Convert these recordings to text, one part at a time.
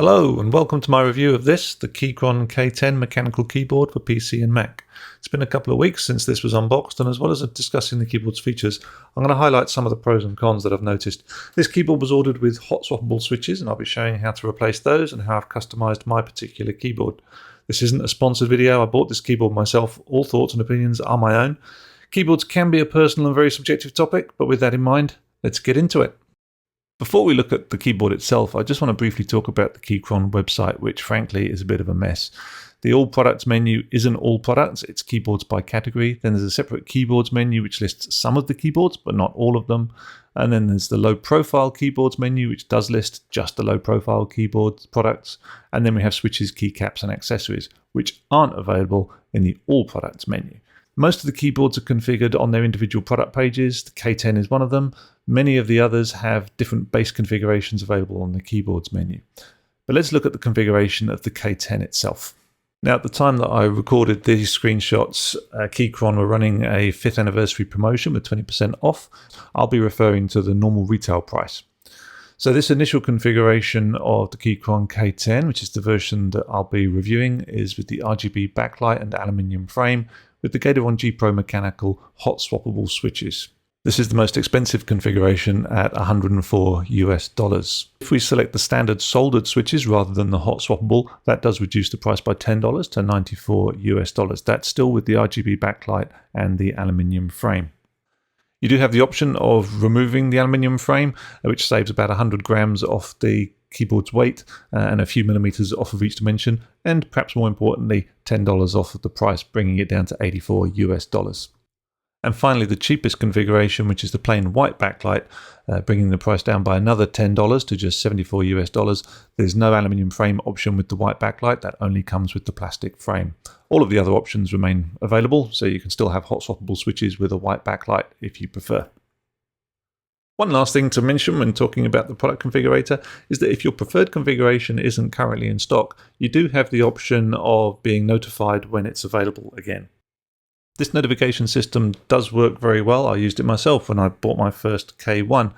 Hello and welcome to my review of the Keychron K10 mechanical keyboard for PC and Mac. It's been a couple of weeks since this was unboxed, and as well as discussing the keyboard's features, I'm going to highlight some of the pros and cons that I've noticed. This keyboard was ordered with hot-swappable switches, and I'll be showing how to replace those and how I've customised my particular keyboard. This isn't a sponsored video. I bought this keyboard myself. All thoughts and opinions are my own. Keyboards can be a personal and very subjective topic, but with that in mind, let's get into it. Before we look at the keyboard itself, I just want to briefly talk about the Keychron website, which frankly is a bit of a mess. The All Products menu isn't all products, it's keyboards by category. Then there's a separate keyboards menu which lists some of the keyboards, but not all of them. And then there's the low profile keyboards menu, which does list just the low profile keyboard products. And then we have switches, keycaps, and accessories, which aren't available in the All Products menu. Most of the keyboards are configured on their individual product pages. The K10 is one of them. Many of the others have different base configurations available on the keyboards menu. But let's look at the configuration of the K10 itself. Now, at the time that I recorded these screenshots, Keychron were running a 5th anniversary promotion with 20% off. I'll be referring to the normal retail price. So this initial configuration of the Keychron K10, which is the version that I'll be reviewing, is with the RGB backlight and aluminium frame with the Gateron G-Pro mechanical hot-swappable switches. This is the most expensive configuration at $104 US. If we select the standard soldered switches rather than the hot swappable, that does reduce the price by $10 to $94 US. That's still with the RGB backlight and the aluminium frame. You do have the option of removing the aluminium frame, which saves about 100 grams off the keyboard's weight and a few millimeters off of each dimension, and perhaps more importantly, $10 off of the price, bringing it down to $84 US. And finally, the cheapest configuration, which is the plain white backlight, bringing the price down by another $10 to just $74 US. There's no aluminium frame option with the white backlight. That only comes with the plastic frame. All of the other options remain available, so you can still have hot swappable switches with a white backlight if you prefer. One last thing to mention when talking about the product configurator is that if your preferred configuration isn't currently in stock, you do have the option of being notified when it's available again. This notification system does work very well. I used it myself when I bought my first K1.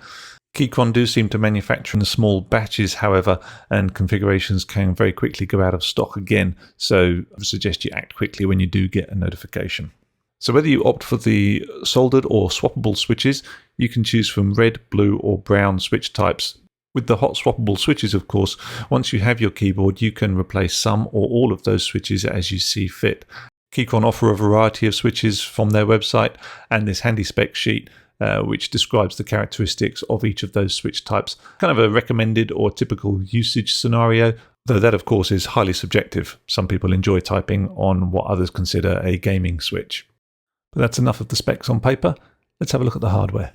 Keychron do seem to manufacture in small batches, however, and configurations can very quickly go out of stock again, so I would suggest you act quickly when you do get a notification. So whether you opt for the soldered or swappable switches, you can choose from red, blue or brown switch types. With the hot swappable switches, of course, once you have your keyboard, you can replace some or all of those switches as you see fit. Keychron offer a variety of switches from their website and this handy spec sheet which describes the characteristics of each of those switch types. Kind of a recommended or typical usage scenario, though that of course is highly subjective. Some people enjoy typing on what others consider a gaming switch. But that's enough of the specs on paper. Let's have a look at the hardware.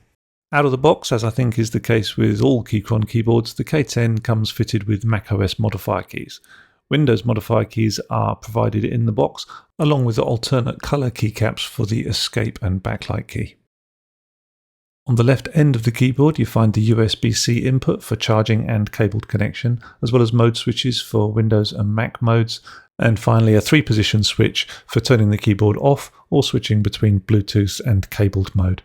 Out of the box, as I think is the case with all Keychron keyboards, the K10 comes fitted with macOS modifier keys. Windows modifier keys are provided in the box, along with alternate color keycaps for the escape and backlight key. On the left end of the keyboard, you find the USB-C input for charging and cabled connection, as well as mode switches for Windows and Mac modes, and finally a 3-position switch for turning the keyboard off or switching between Bluetooth and cabled mode.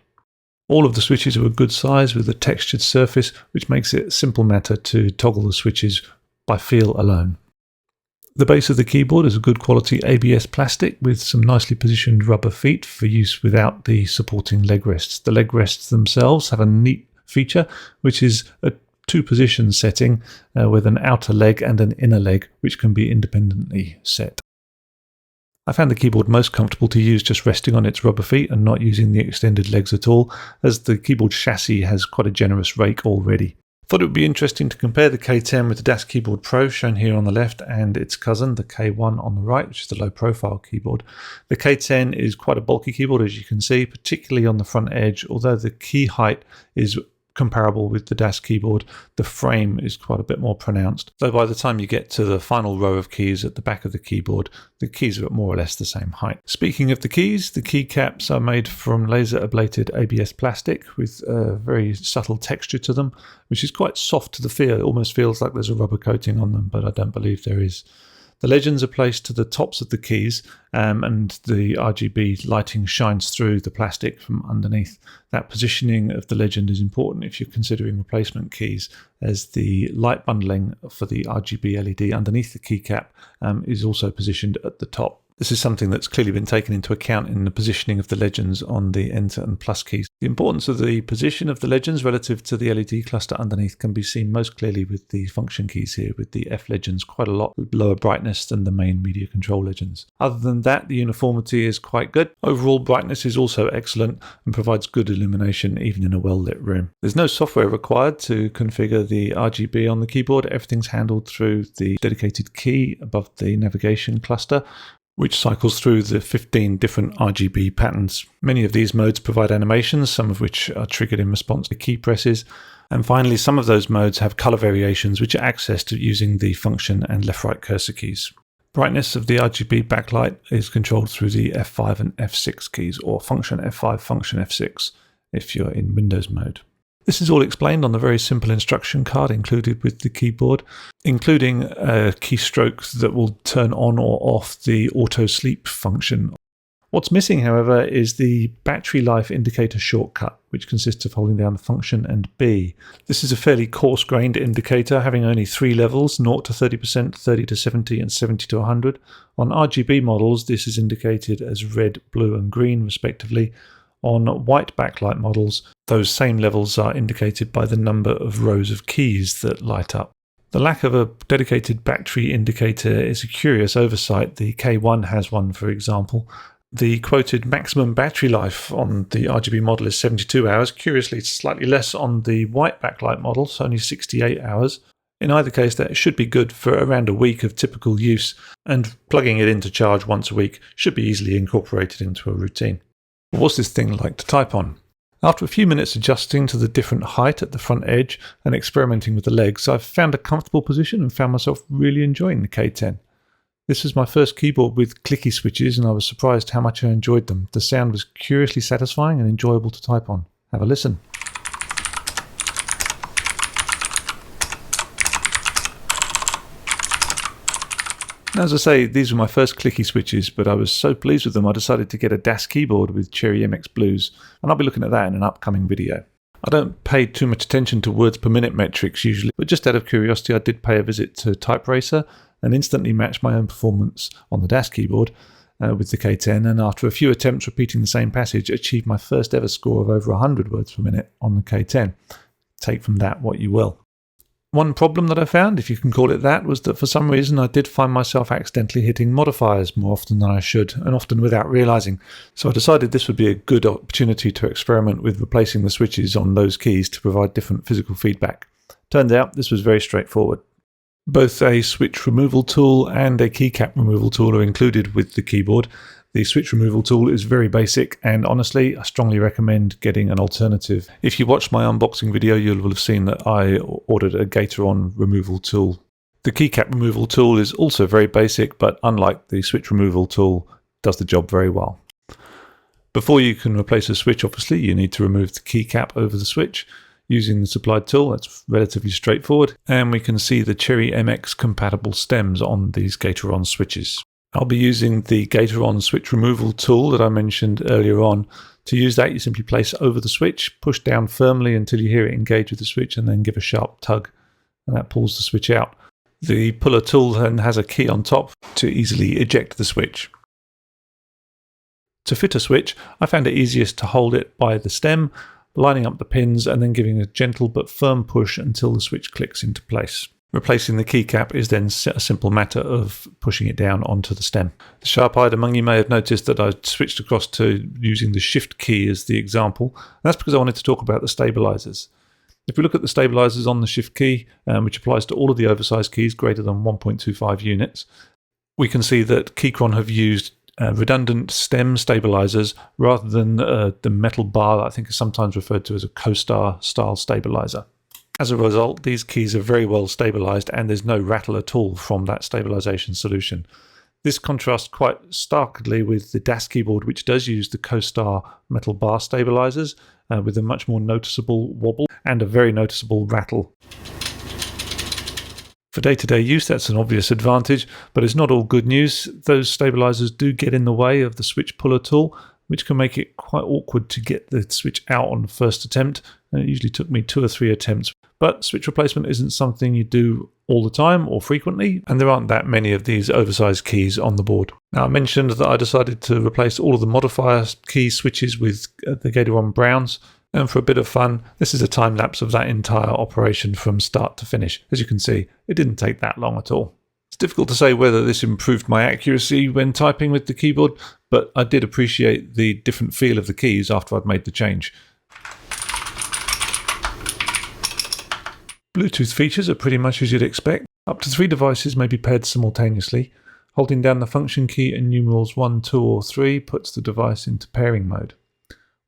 All of the switches are a good size with a textured surface, which makes it a simple matter to toggle the switches by feel alone. The base of the keyboard is a good quality ABS plastic with some nicely positioned rubber feet for use without the supporting leg rests. The leg rests themselves have a neat feature, which is a 2-position setting with an outer leg and an inner leg, which can be independently set. I found the keyboard most comfortable to use just resting on its rubber feet and not using the extended legs at all, as the keyboard chassis has quite a generous rake already. Thought it would be interesting to compare the K10 with the Das Keyboard Pro shown here on the left and its cousin, the K1 on the right, which is the low profile keyboard. The K10 is quite a bulky keyboard, as you can see, particularly on the front edge. Although the key height is comparable with the Das keyboard, the frame is quite a bit more pronounced. Though by the time you get to the final row of keys at the back of the keyboard, the keys are at more or less the same height. Speaking of the keys, the keycaps are made from laser ablated ABS plastic with a very subtle texture to them, which is quite soft to the feel. It almost feels like there's a rubber coating on them, but I don't believe there is. The legends are placed to the tops of the keys, and the RGB lighting shines through the plastic from underneath. That positioning of the legend is important if you're considering replacement keys, as the light bundling for the RGB LED underneath the keycap is also positioned at the top. This is something that's clearly been taken into account in the positioning of the legends on the Enter and Plus keys. The importance of the position of the legends relative to the LED cluster underneath can be seen most clearly with the function keys here, with the F legends quite a lot lower brightness than the main media control legends. Other than that, the uniformity is quite good. Overall brightness is also excellent and provides good illumination even in a well-lit room. There's no software required to configure the RGB on the keyboard. Everything's handled through the dedicated key above the navigation cluster, which cycles through the 15 different RGB patterns. Many of these modes provide animations, some of which are triggered in response to key presses. And finally, some of those modes have color variations which are accessed using the function and left-right cursor keys. Brightness of the RGB backlight is controlled through the F5 and F6 keys, or function F5, function F6, if you're in Windows mode. This is all explained on the very simple instruction card included with the keyboard, including a keystroke that will turn on or off the auto sleep function. What's missing, however, is the battery life indicator shortcut, which consists of holding down the function and B. This is a fairly coarse-grained indicator, having only 3 levels, 0 to 30%, 30 to 70, and 70 to 100. On RGB models, this is indicated as red, blue, and green, respectively. On white backlight models, those same levels are indicated by the number of rows of keys that light up. The lack of a dedicated battery indicator is a curious oversight. The K1 has one, for example. The quoted maximum battery life on the RGB model is 72 hours. Curiously, it's slightly less on the white backlight model, so only 68 hours. In either case, that should be good for around a week of typical use, and plugging it into charge once a week should be easily incorporated into a routine. What's this thing like to type on? After a few minutes adjusting to the different height at the front edge and experimenting with the legs, I've found a comfortable position and found myself really enjoying the K10. This was my first keyboard with clicky switches, and I was surprised how much I enjoyed them. The sound was curiously satisfying and enjoyable to type on. Have a listen. As I say, these were my first clicky switches, but I was so pleased with them I decided to get a DAS keyboard with Cherry MX Blues, and I'll be looking at that in an upcoming video. I don't pay too much attention to words per minute metrics usually, but just out of curiosity I did pay a visit to TypeRacer and instantly matched my own performance on the DAS keyboard with the K10, and after a few attempts repeating the same passage, achieved my first ever score of over 100 words per minute on the K10. Take from that what you will. One problem that I found, if you can call it that, was that for some reason I did find myself accidentally hitting modifiers more often than I should, and often without realising. So I decided this would be a good opportunity to experiment with replacing the switches on those keys to provide different physical feedback. Turns out this was very straightforward. Both a switch removal tool and a keycap removal tool are included with the keyboard. The switch removal tool is very basic, and honestly, I strongly recommend getting an alternative. If you watched my unboxing video, you will have seen that I ordered a Gateron removal tool. The keycap removal tool is also very basic, but unlike the switch removal tool, does the job very well. Before you can replace a switch, obviously, you need to remove the keycap over the switch using the supplied tool. That's relatively straightforward, and we can see the Cherry MX compatible stems on these Gateron switches. I'll be using the Gateron switch removal tool that I mentioned earlier on. To use that, you simply place it over the switch, push down firmly until you hear it engage with the switch, and then give a sharp tug, and that pulls the switch out. The puller tool then has a key on top to easily eject the switch. To fit a switch, I found it easiest to hold it by the stem, lining up the pins and then giving a gentle but firm push until the switch clicks into place. Replacing the keycap is then a simple matter of pushing it down onto the stem. The sharp-eyed among you may have noticed that I switched across to using the Shift key as the example. And that's because I wanted to talk about the stabilizers. If we look at the stabilizers on the Shift key, which applies to all of the oversized keys greater than 1.25 units, we can see that Keychron have used redundant stem stabilizers rather than the metal bar that I think is sometimes referred to as a co-star style stabilizer. As a result, these keys are very well stabilized and there's no rattle at all from that stabilization solution. This contrasts quite starkly with the DAS keyboard, which does use the co-star metal bar stabilizers with a much more noticeable wobble and a very noticeable rattle. For day-to-day use, that's an obvious advantage, but it's not all good news. Those stabilizers do get in the way of the switch puller tool, which can make it quite awkward to get the switch out on the first attempt, and it usually took me 2 or 3 attempts. But switch replacement isn't something you do all the time or frequently, and there aren't that many of these oversized keys on the board. Now, I mentioned that I decided to replace all of the modifier key switches with the Gateron Browns, and for a bit of fun, this is a time lapse of that entire operation from start to finish. As you can see, it didn't take that long at all. It's difficult to say whether this improved my accuracy when typing with the keyboard, but I did appreciate the different feel of the keys after I'd made the change. Bluetooth features are pretty much as you'd expect. Up to 3 devices may be paired simultaneously. Holding down the function key and numerals 1, 2 or 3 puts the device into pairing mode.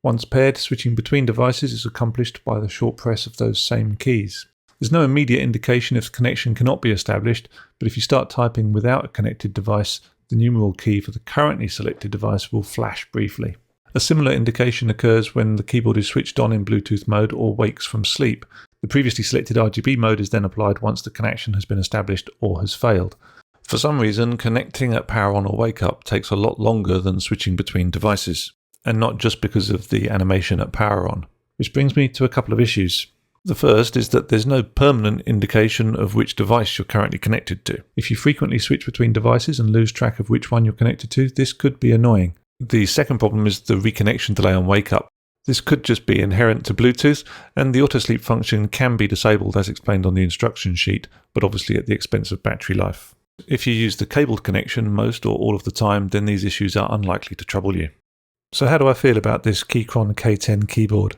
Once paired, switching between devices is accomplished by the short press of those same keys. There's no immediate indication if the connection cannot be established, but if you start typing without a connected device, the numeral key for the currently selected device will flash briefly. A similar indication occurs when the keyboard is switched on in Bluetooth mode or wakes from sleep. The previously selected RGB mode is then applied once the connection has been established or has failed. For some reason, connecting at power on or wake up takes a lot longer than switching between devices, and not just because of the animation at power on. Which brings me to a couple of issues. The first is that there's no permanent indication of which device you're currently connected to. If you frequently switch between devices and lose track of which one you're connected to, this could be annoying. The second problem is the reconnection delay on wake up. This could just be inherent to Bluetooth, and the autosleep function can be disabled as explained on the instruction sheet, but obviously at the expense of battery life. If you use the cabled connection most or all of the time, then these issues are unlikely to trouble you. So how do I feel about this Keychron K10 keyboard?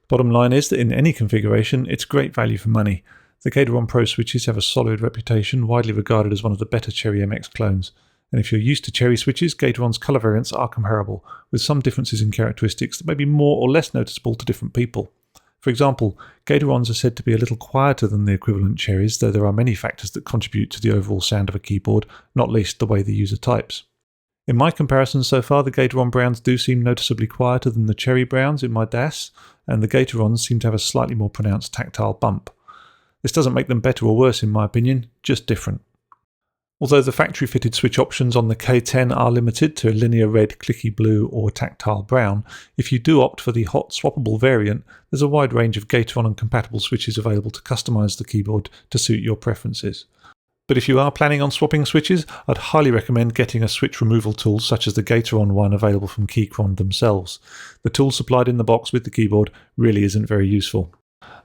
Bottom line is that in any configuration, it's great value for money. The Gateron Pro switches have a solid reputation, widely regarded as one of the better Cherry MX clones. And if you're used to Cherry switches, Gateron's colour variants are comparable, with some differences in characteristics that may be more or less noticeable to different people. For example, Gaterons are said to be a little quieter than the equivalent Cherries, though there are many factors that contribute to the overall sound of a keyboard, not least the way the user types. In my comparisons so far, the Gateron Browns do seem noticeably quieter than the Cherry Browns in my DAS, and the Gaterons seem to have a slightly more pronounced tactile bump. This doesn't make them better or worse in my opinion, just different. Although the factory-fitted switch options on the K10 are limited to linear red, clicky blue or tactile brown, if you do opt for the hot-swappable variant, there's a wide range of Gateron and compatible switches available to customize the keyboard to suit your preferences. But if you are planning on swapping switches, I'd highly recommend getting a switch removal tool such as the Gateron one available from Keychron themselves. The tool supplied in the box with the keyboard really isn't very useful.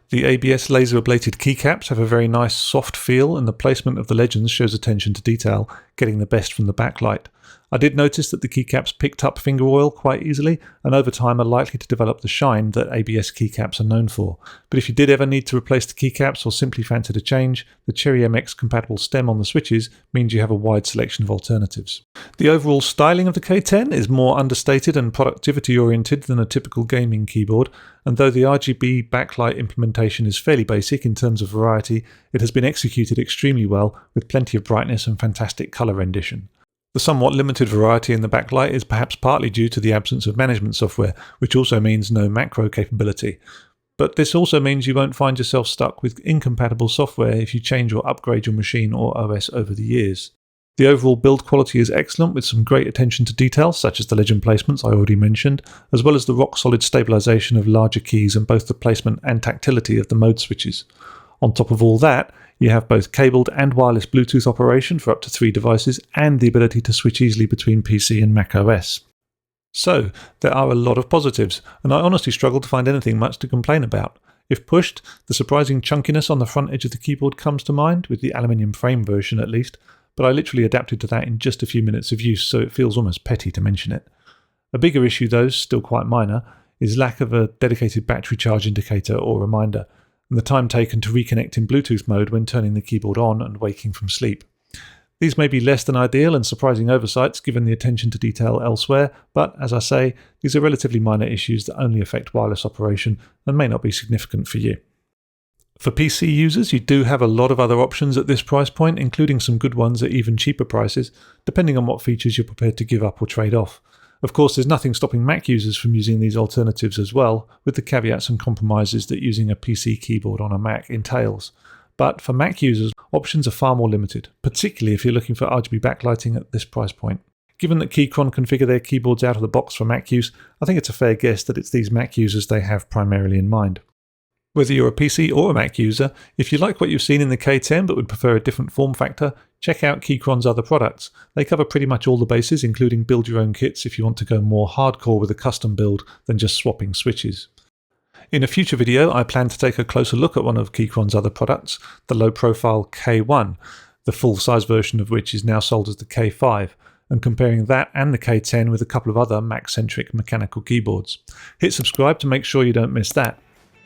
The ABS laser-ablated keycaps have a very nice soft feel, and the placement of the legends shows attention to detail, getting the best from the backlight. I did notice that the keycaps picked up finger oil quite easily, and over time are likely to develop the shine that ABS keycaps are known for. But if you did ever need to replace the keycaps or simply fancied a change, the Cherry MX compatible stem on the switches means you have a wide selection of alternatives. The overall styling of the K10 is more understated and productivity oriented than a typical gaming keyboard, and though the RGB backlight implementation is fairly basic in terms of variety, it has been executed extremely well with plenty of brightness and fantastic colour rendition. The somewhat limited variety in the backlight is perhaps partly due to the absence of management software, which also means no macro capability. But this also means you won't find yourself stuck with incompatible software if you change or upgrade your machine or OS over the years. The overall build quality is excellent, with some great attention to detail, such as the legend placements I already mentioned, as well as the rock-solid stabilisation of larger keys and both the placement and tactility of the mode switches. On top of all that, you have both cabled and wireless Bluetooth operation for up to 3 devices and the ability to switch easily between PC and Mac OS. So, there are a lot of positives, and I honestly struggle to find anything much to complain about. If pushed, the surprising chunkiness on the front edge of the keyboard comes to mind, with the aluminium frame version at least, but I literally adapted to that in just a few minutes of use, so it feels almost petty to mention it. A bigger issue though, still quite minor, is lack of a dedicated battery charge indicator or reminder, and the time taken to reconnect in Bluetooth mode when turning the keyboard on and waking from sleep. These may be less than ideal and surprising oversights given the attention to detail elsewhere, but as I say, these are relatively minor issues that only affect wireless operation and may not be significant for you. For PC users, you do have a lot of other options at this price point, including some good ones at even cheaper prices, depending on what features you're prepared to give up or trade off. Of course, there's nothing stopping Mac users from using these alternatives as well, with the caveats and compromises that using a PC keyboard on a Mac entails. But for Mac users, options are far more limited, particularly if you're looking for RGB backlighting at this price point. Given that Keychron configure their keyboards out of the box for Mac use, I think it's a fair guess that it's these Mac users they have primarily in mind. Whether you're a PC or a Mac user, if you like what you've seen in the K10 but would prefer a different form factor, check out Keychron's other products. They cover pretty much all the bases, including build your own kits if you want to go more hardcore with a custom build than just swapping switches. In a future video, I plan to take a closer look at one of Keychron's other products, the low-profile K1, the full-size version of which is now sold as the K5, and comparing that and the K10 with a couple of other Mac-centric mechanical keyboards. Hit subscribe to make sure you don't miss that.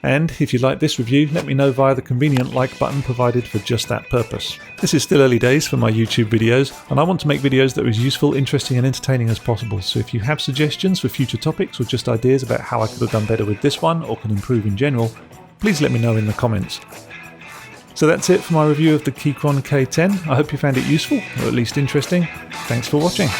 And if you like this review, let me know via the convenient like button provided for just that purpose. This is still early days for my YouTube videos, and I want to make videos that are as useful, interesting and entertaining as possible, so if you have suggestions for future topics or just ideas about how I could have done better with this one or can improve in general, please let me know in the comments. So that's it for my review of the Keychron K10. I hope you found it useful, or at least interesting. Thanks for watching.